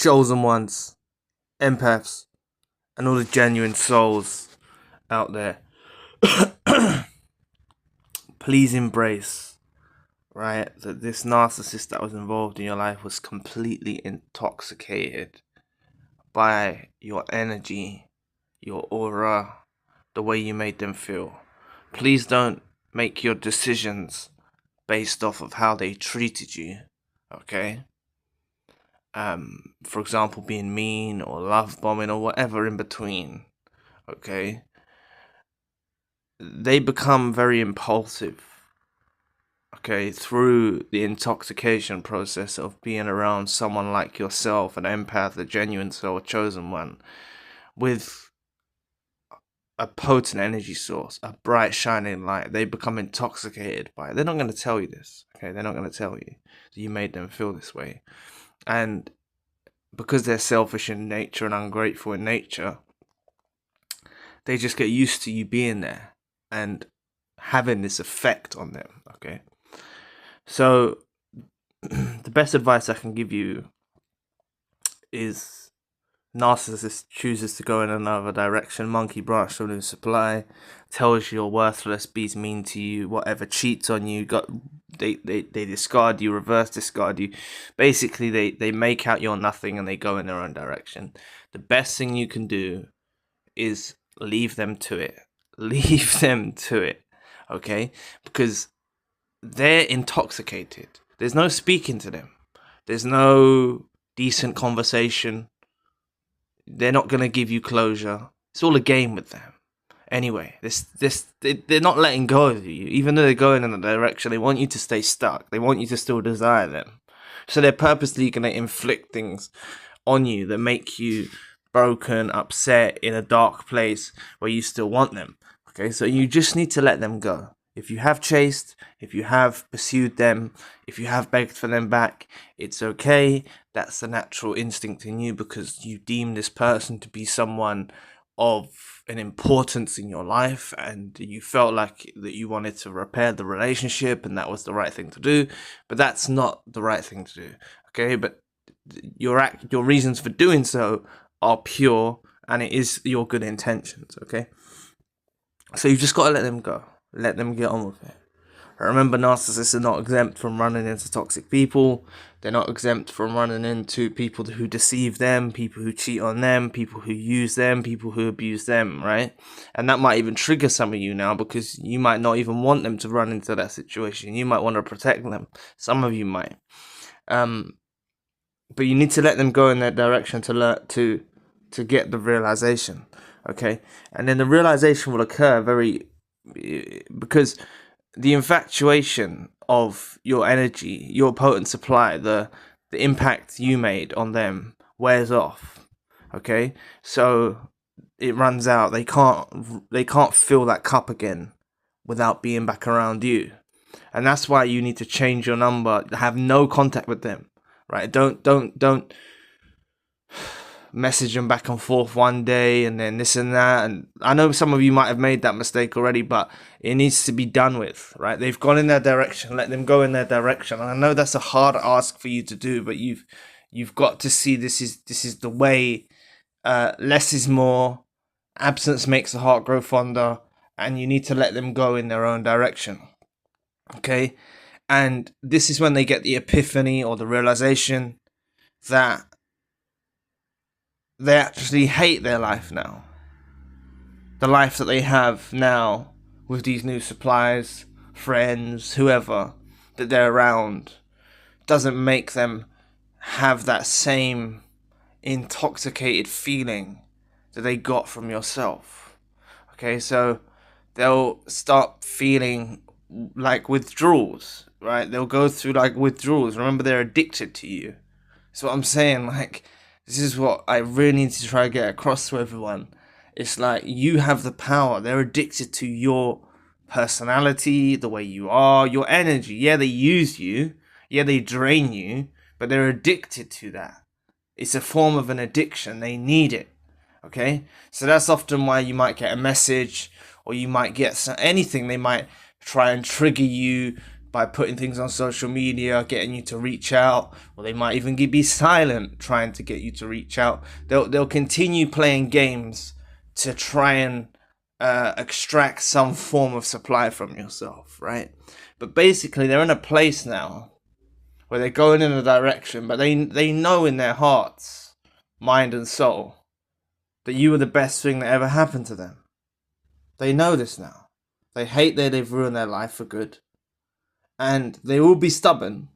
chosen ones, empaths, and all the genuine souls out there. Please embrace, right, that this narcissist that was involved in your life was completely intoxicated by your energy, your aura, the way you made them feel. Please don't make your decisions based off of how they treated you, okay? For example, being mean or love bombing or whatever in between, okay? They become very impulsive, okay, through the intoxication process of being around someone like yourself, an empath, a genuine soul, a chosen one, with a potent energy source, a bright shining light. They become intoxicated by it. They're not going to tell you this, okay? They're not going to tell you that you made them feel this way. And because they're selfish in nature and ungrateful in nature, they just get used to you being there and having this effect on them, okay? So the best advice I can give you is narcissist chooses to go in another direction, monkey branch to new supply, tells you you're worthless, be's mean to you, whatever, cheats on you, they discard you, reverse discard you. Basically, they make out you're nothing and they go in their own direction. The best thing you can do is leave them to it. Leave them to it, okay? Because they're intoxicated. There's no speaking to them. There's no decent conversation. They're not going to give you closure. It's all a game with them. Anyway, they're not letting go of you. Even though they're going in a direction, they want you to stay stuck. They want you to still desire them. So they're purposely going to inflict things on you that make you broken, upset, in a dark place where you still want them. Okay, so you just need to let them go. If you have chased, if you have pursued them, if you have begged for them back, it's okay. That's the natural instinct in you because you deem this person to be someone of an importance in your life and you felt like that you wanted to repair the relationship and that was the right thing to do, but that's not the right thing to do, okay? But your reasons for doing so are pure and it is your good intentions, okay? So you've just got to let them go. Let them get on with it. Remember, narcissists are not exempt from running into toxic people. They're not exempt from running into people who deceive them, people who cheat on them, people who use them, people who abuse them, right? And that might even trigger some of you now because you might not even want them to run into that situation. You might want to protect them. Some of you might. But you need to let them go in that direction to get the realization, okay? And then the realization will occur because the infatuation of your energy, your potent supply, the impact you made on them wears off, okay? So it runs out. They can't fill that cup again without being back around you. And that's why you need to change your number, have no contact with them, right? Don't message them back and forth one day and then this and that. And I know some of you might have made that mistake already, but it needs to be done with, right? They've gone in their direction. Let them go in their direction. And I know that's a hard ask for you to do, but you've got to see this is the way. Less is more. Absence makes the heart grow fonder, and you need to let them go in their own direction. Okay? And this is when they get the epiphany or the realization that they actually hate their life now. The life that they have now with these new supplies, friends, whoever that they're around doesn't make them have that same intoxicated feeling that they got from yourself. Okay, so they'll start feeling like withdrawals, right? They'll go through like withdrawals. Remember, they're addicted to you. So what I'm saying, like, this is what I really need to try to get across to everyone. It's like you have the power. They're addicted to your personality, the way you are, your energy. Yeah, they use you. Yeah, they drain you. But they're addicted to that. It's a form of an addiction. They need it. Okay? So that's often why you might get a message or you might get anything. They might try and trigger you by putting things on social media, getting you to reach out, or they might even be silent trying to get you to reach out. They'll continue playing games to try and extract some form of supply from yourself, right? But basically, they're in a place now where they're going in a direction, but they know in their hearts, mind and soul, that you were the best thing that ever happened to them. They know this now. They hate that they've ruined their life for good. And they will be stubborn.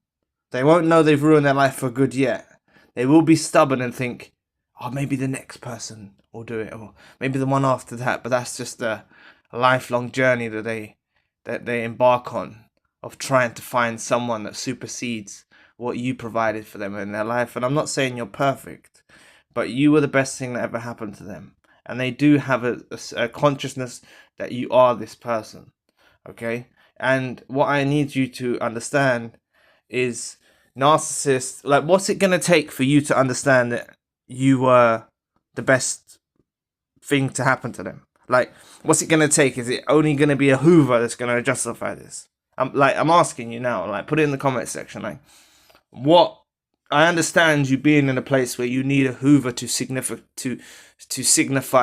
They won't know they've ruined their life for good yet. They will be stubborn and think, oh, maybe the next person will do it, or maybe the one after that. But that's just a lifelong journey that they embark on, of trying to find someone that supersedes what you provided for them in their life. And I'm not saying you're perfect, but you were the best thing that ever happened to them. And they do have a consciousness that you are this person, okay? And what I need you to understand is, narcissists, like, what's it going to take for you to understand that you were the best thing to happen to them? Like, what's it going to take? Is it only going to be a Hoover that's going to justify this? I'm asking you now, like, put it in the comment section. Like, what? I understand you being in a place where you need a Hoover to signify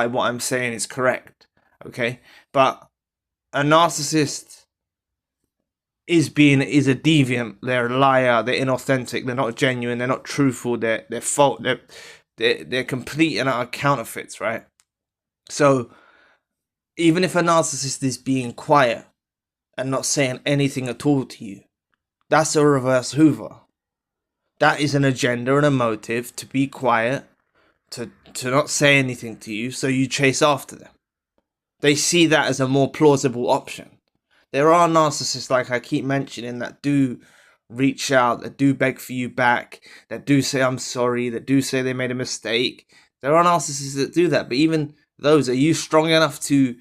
what I'm saying is correct, okay? But a narcissist is a deviant. They're a liar. They're inauthentic. They're not genuine. They're not truthful. They're complete and utter counterfeits, right? So even if a narcissist is being quiet and not saying anything at all to you, that's a reverse Hoover. That is an agenda and a motive to be quiet, to not say anything to you, so you chase after them. They see that as a more plausible option. There are narcissists, like I keep mentioning, that do reach out, that do beg for you back, that do say I'm sorry, that do say they made a mistake. There are narcissists that do that, but even those, are you strong enough to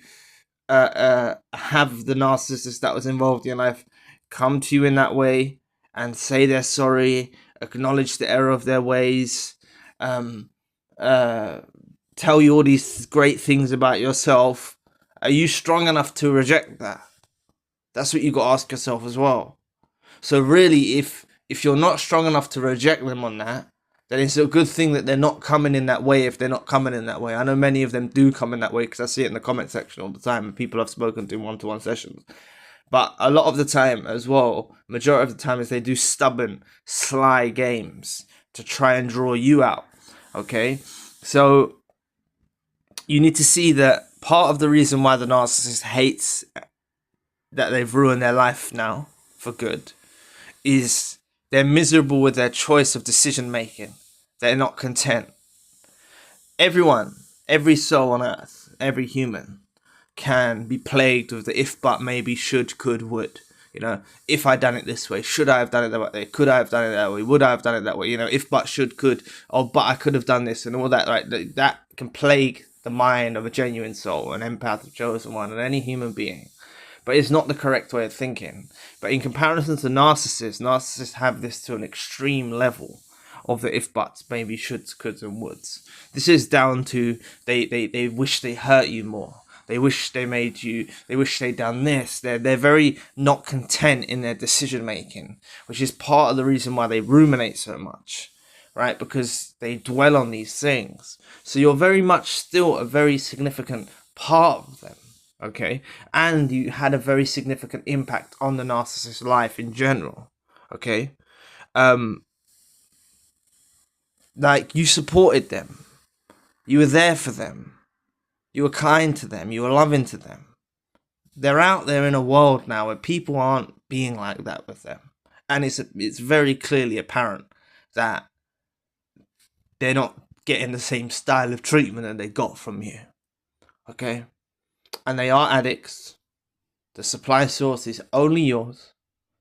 have the narcissist that was involved in your life come to you in that way and say they're sorry, acknowledge the error of their ways, tell you all these great things about yourself? Are you strong enough to reject that? That's what you got to ask yourself as well. So really, if you're not strong enough to reject them on that, then it's a good thing that they're not coming in that way. If they're not coming in that way, I know many of them do come in that way, because I see it in the comment section all the time, and people I've spoken to in one-to-one sessions. But a lot of the time as well, majority of the time, is they do stubborn, sly games to try and draw you out, okay? So you need to see that part of the reason why the narcissist hates that they've ruined their life now for good is they're miserable with their choice of decision making. They're not content. Everyone, every soul on earth, every human can be plagued with the if, but, maybe, should, could, would. You know, if I done it this way, should I have done it that way? Could I have done it that way? Would I have done it that way? You know, if, but, should, could, oh, but I could have done this, and all that. Right? That can plague the mind of a genuine soul, an empath, a chosen one, and any human being. But it's not the correct way of thinking. But in comparison to narcissists have this to an extreme level of the if, buts, maybe, shoulds, coulds, and woulds. This is down to they wish they hurt you more. They wish they made you, they wish they'd done this. They're very not content in their decision making, which is part of the reason why they ruminate so much, right? Because they dwell on these things. So you're very much still a very significant part of them, okay? And you had a very significant impact on the narcissist's life in general, okay? Like, you supported them. You were there for them. You were kind to them. You were loving to them. They're out there in a world now where people aren't being like that with them. And it's very clearly apparent that they're not getting the same style of treatment that they got from you. Okay? And they are addicts. The supply source is only yours.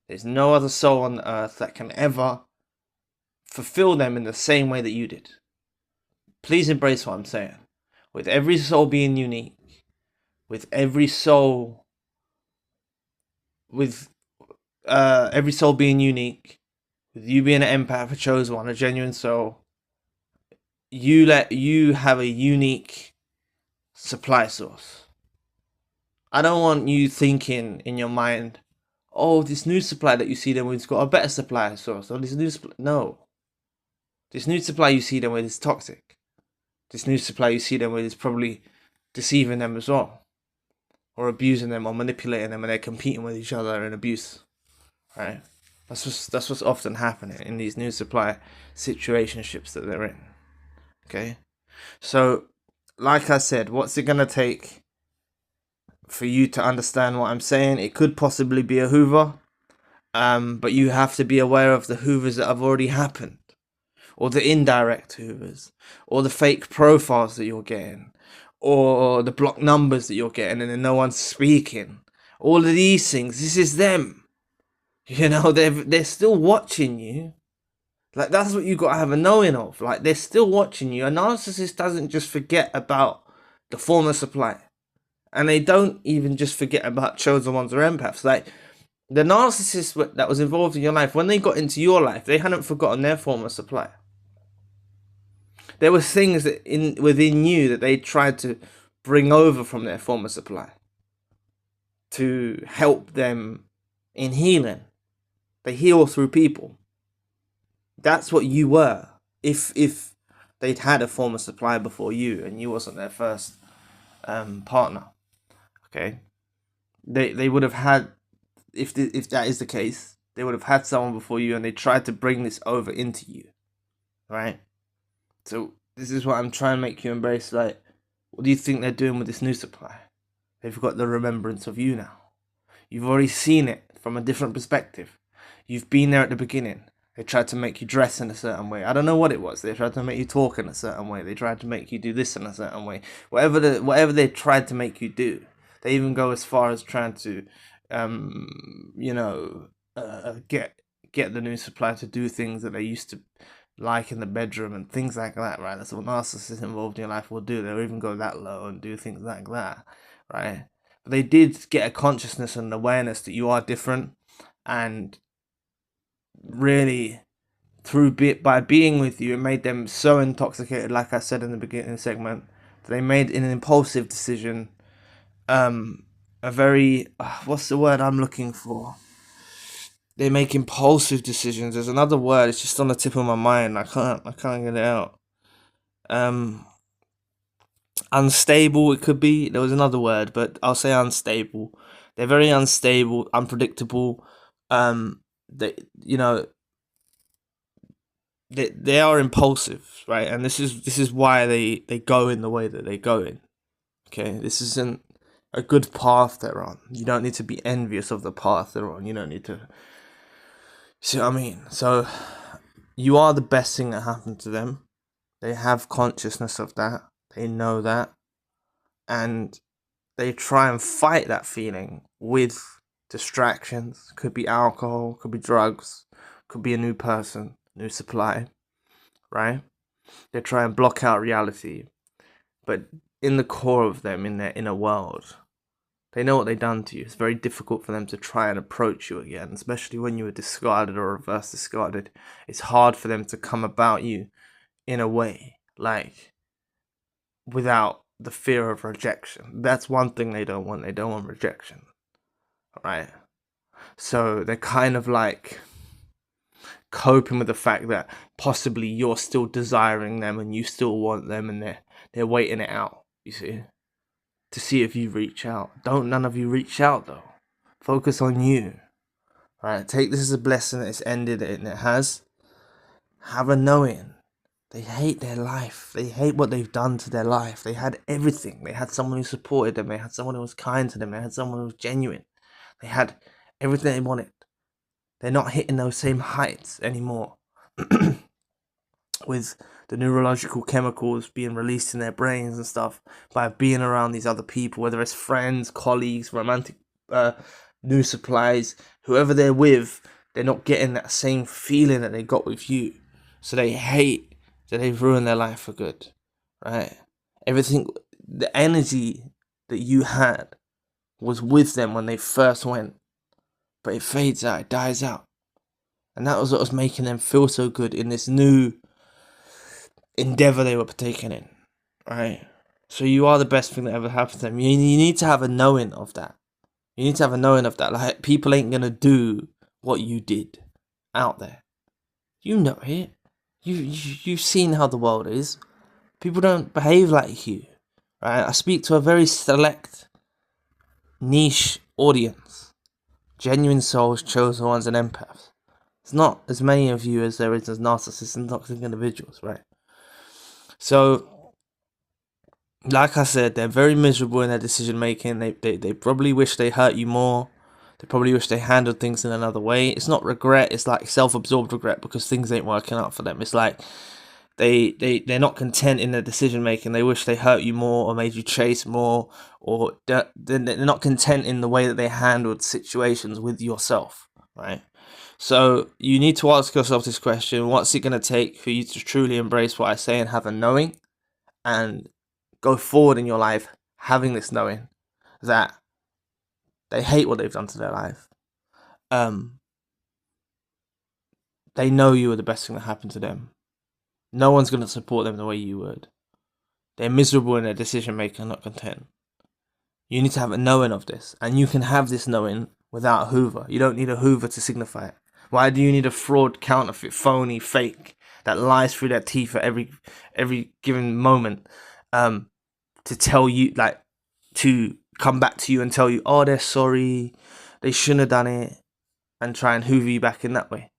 There's no other soul on the earth that can ever fulfill them in the same way that you did. Please embrace what I'm saying. With every soul being unique, with every soul being unique, with you being an empath, a chosen one, a genuine soul, you have a unique supply source. I don't want you thinking in your mind, oh, this new supply that you see them with has got a better supply source. Or this new no. This new supply you see them with is toxic. This new supply you see them with is probably deceiving them as well, or abusing them, or manipulating them, and they're competing with each other in abuse. Right? That's what's often happening in these new supply situationships that they're in. Okay? So, like I said, what's it gonna take for you to understand what I'm saying? It could possibly be a Hoover, but you have to be aware of the Hoovers that have already happened, or the indirect Hoovers, or the fake profiles that you're getting, or the block numbers that you're getting, and then no one's speaking. All of these things, this is them. You know, they're still watching you. Like, that's what you got to have a knowing of. Like, they're still watching you. A narcissist doesn't just forget about the former supply. And they don't even just forget about chosen ones or empaths. Like, the narcissist that was involved in your life, when they got into your life, they hadn't forgotten their former supply. There were things that within you that they tried to bring over from their former supply to help them in healing. They heal through people. That's what you were. If they'd had a former supply before you and you wasn't their first partner, okay, they would have had, if that is the case, they would have had someone before you, and they tried to bring this over into you, right? So this is what I'm trying to make you embrace. Like, what do you think they're doing with this new supply? They've got the remembrance of you now. You've already seen it from a different perspective. You've been there at the beginning. They tried to make you dress in a certain way. I don't know what it was. They tried to make you talk in a certain way. They tried to make you do this in a certain way. Whatever they tried to make you do. They even go as far as trying to, get the new supply to do things that they used to like in the bedroom and things like that, right? That's what narcissists involved in your life will do. They'll even go that low and do things like that, right? But they did get a consciousness and awareness that you are different, and really by being with you, it made them so intoxicated, like I said in the beginning segment, that they made an impulsive decision, a very what's the word I'm looking for? They make impulsive decisions. There's another word, it's just on the tip of my mind. I can't get it out. Unstable, it could be. There was another word, but I'll say unstable. They're very unstable, unpredictable. They are impulsive, right? And this is why they go in the way that they go in. Okay, this isn't a good path they're on. You don't need to be envious of the path they're on. You don't need to. See what I mean? So you are the best thing that happened to them. They have consciousness of that. They know that, and they try and fight that feeling with distractions. Could be alcohol, could be drugs, could be a new person, new supply, right? They try and block out reality, but in the core of them, in their inner world, they know what they've done to you. It's very difficult for them to try and approach you again, especially when you were discarded or reverse discarded. It's hard for them to come about you in a way, like, without the fear of rejection. That's one thing they don't want. They don't want rejection, right? So they're kind of like coping with the fact that possibly you're still desiring them and you still want them, and they're waiting it out, you see, to see if you reach out. Don't none of you reach out though. Focus on you, right? Take this as a blessing that it's ended, and it has. Have a knowing. They hate their life. They hate what they've done to their life. They had everything. They had someone who supported them. They had someone who was kind to them. They had someone who was genuine. They had everything they wanted. They're not hitting those same heights anymore. With the neurological chemicals being released in their brains and stuff by being around these other people, whether it's friends, colleagues, romantic new supplies, whoever they're with, they're not getting that same feeling that they got with you. So they hate that they've ruined their life for good, right? Everything, the energy that you had was with them when they first went, but it fades out, it dies out. And that was what was making them feel so good in this new endeavor they were partaking in, right? So you are the best thing that ever happened to them. You need to have a knowing of that, You need to have a knowing of that. Like, people ain't gonna do what you did out there. You know it. You've seen how the world is. People don't behave like you, right? I speak to a very select, niche audience. Genuine souls, chosen ones, and empaths. It's not as many of you as there is as narcissists and toxic individuals, right? So, like I said, they're very miserable in their decision making. They probably wish they hurt you more. They probably wish they handled things in another way. It's not regret, it's like self-absorbed regret because things ain't working out for them. It's like they're not content in their decision making. They wish they hurt you more or made you chase more, or they're not content in the way that they handled situations with yourself, right? So you need to ask yourself this question: what's it going to take for you to truly embrace what I say and have a knowing, and go forward in your life having this knowing that they hate what they've done to their life. They know you were the best thing that happened to them. No one's going to support them the way you would. They're miserable in their decision making, not content. You need to have a knowing of this, and you can have this knowing without a Hoover. You don't need a Hoover to signify it. Why do you need a fraud, counterfeit, phony, fake that lies through their teeth at every given moment, to tell you, like, to come back to you and tell you, oh, they're sorry, they shouldn't have done it, and try and Hoover you back in that way?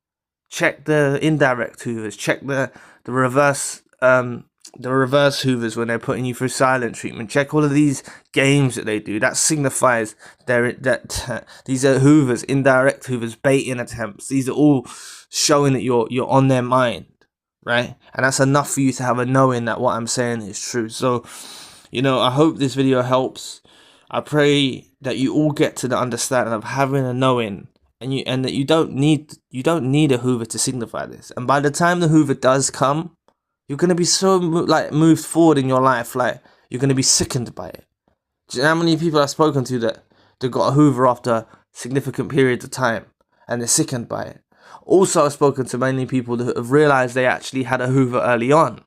Check the indirect Hoovers. Check the reverse Hoovers when they're putting you through silent treatment. Check all of these games that they do. That signifies these are Hoovers, indirect Hoovers, baiting attempts. These are all showing that you're on their mind, right? And that's enough for you to have a knowing that what I'm saying is true. So, I hope this video helps. I pray that you all get to the understanding of having a knowing, and that you don't need a Hoover to signify this. And by the time the Hoover does come, you're gonna be so moved forward in your life, like you're gonna be sickened by it. Do you know how many people I've spoken to that got a Hoover after significant periods of time and they're sickened by it? Also, I've spoken to many people that have realized they actually had a Hoover early on.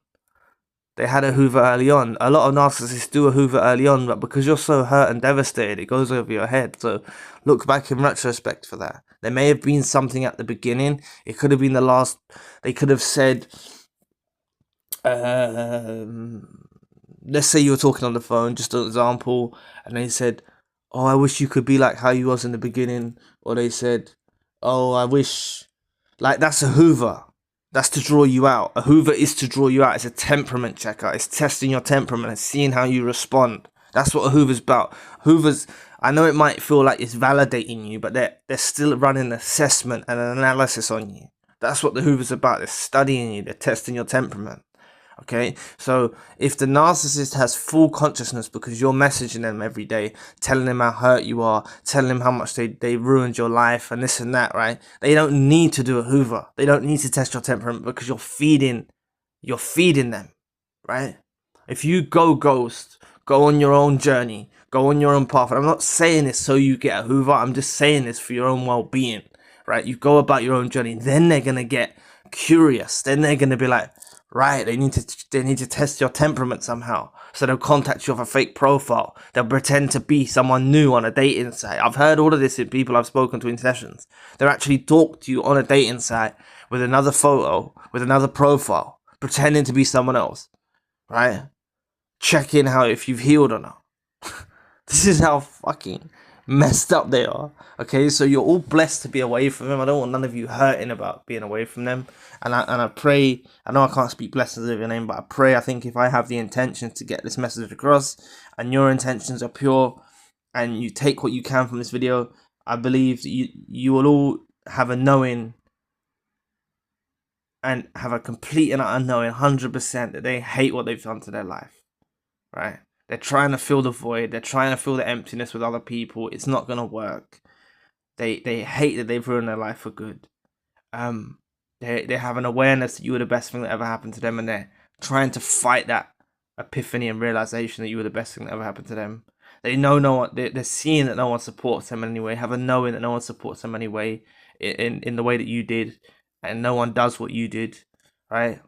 They had a Hoover early on. A lot of narcissists do a Hoover early on, but because you're so hurt and devastated, it goes over your head. So look back in retrospect for that. There may have been something at the beginning. It could have been the last. They could have said, let's say you were talking on the phone, just an example, and they said, oh, I wish you could be like how you was in the beginning. Or they said, oh, I wish, like, that's a Hoover. That's to draw you out. A Hoover is to draw you out. It's a temperament checker. It's testing your temperament and seeing how you respond. That's what a Hoover's about. Hoover's, I know it might feel like it's validating you, but they're still running an assessment and an analysis on you. That's what the Hoover's about. They're studying you. They're testing your temperament. Okay, so if the narcissist has full consciousness because you're messaging them every day, telling them how hurt you are, telling them how much they ruined your life and this and that, right? They don't need to do a Hoover. They don't need to test your temperament because you're feeding them, right? If you go ghost, go on your own journey, go on your own path. And I'm not saying this so you get a Hoover. I'm just saying this for your own well-being, right? You go about your own journey. Then they're going to get curious. Then they're going to be like, right, they need to test your temperament somehow. So they'll contact you off a fake profile. They'll pretend to be someone new on a dating site. I've heard all of this in people I've spoken to in sessions. They'll actually talk to you on a dating site with another photo, with another profile, pretending to be someone else, right? Checking how if you've healed or not. This is how fucking messed up they are. Okay, so you're all blessed to be away from them. I don't want none of you hurting about being away from them. And I pray, I know I can't speak blessings of your name, but I pray, I think if I have the intention to get this message across and your intentions are pure and you take what you can from this video, I believe that you will all have a knowing and have a complete and utter knowing 100% that they hate what they've done to their life, right? They're trying to fill the void. They're trying to fill the emptiness with other people. It's not going to work. They hate that they've ruined their life for good. They have an awareness that you were the best thing that ever happened to them, and they're trying to fight that epiphany and realization that you were the best thing that ever happened to them. They know no one. They're seeing that no one supports them anyway. Have a knowing that no one supports them anyway, in the way that you did, and no one does what you did, right?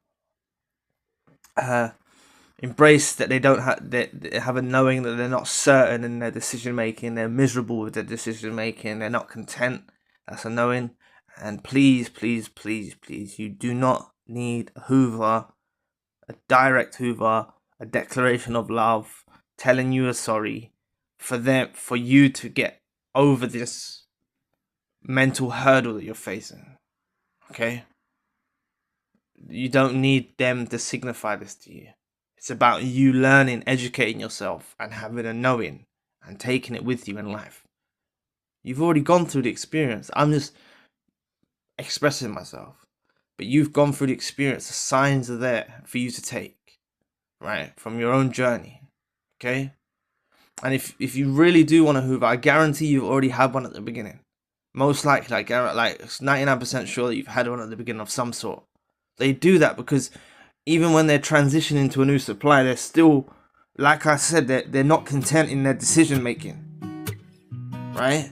Embrace that they don't have, they have a knowing that they're not certain in their decision making. They're miserable with their decision making. They're not content. That's a knowing. And please, please, please, please, you do not need a Hoover, a direct Hoover, a declaration of love, telling you are sorry, for you to get over this mental hurdle that you're facing. Okay? You don't need them to signify this to you. It's about you learning, educating yourself, and having a knowing and taking it with you in life. You've already gone through the experience. I'm just expressing myself. But you've gone through the experience. The signs are there for you to take, right? From your own journey. Okay? And if you really do want a Hoover, I guarantee you've already had one at the beginning. Most likely, like 99% sure that you've had one at the beginning of some sort. They do that because even when they're transitioning to a new supply, they're still, like I said, they're not content in their decision making, right?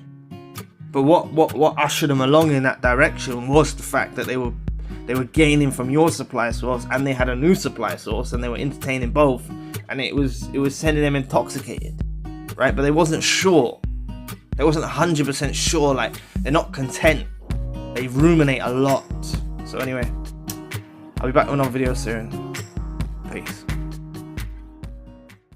But what ushered them along in that direction was the fact that they were gaining from your supply source, and they had a new supply source, and they were entertaining both, and it was sending them intoxicated, right? But they wasn't sure. They wasn't 100% sure. Like, they're not content. They ruminate a lot. So anyway, I'll be back with another video soon. Peace.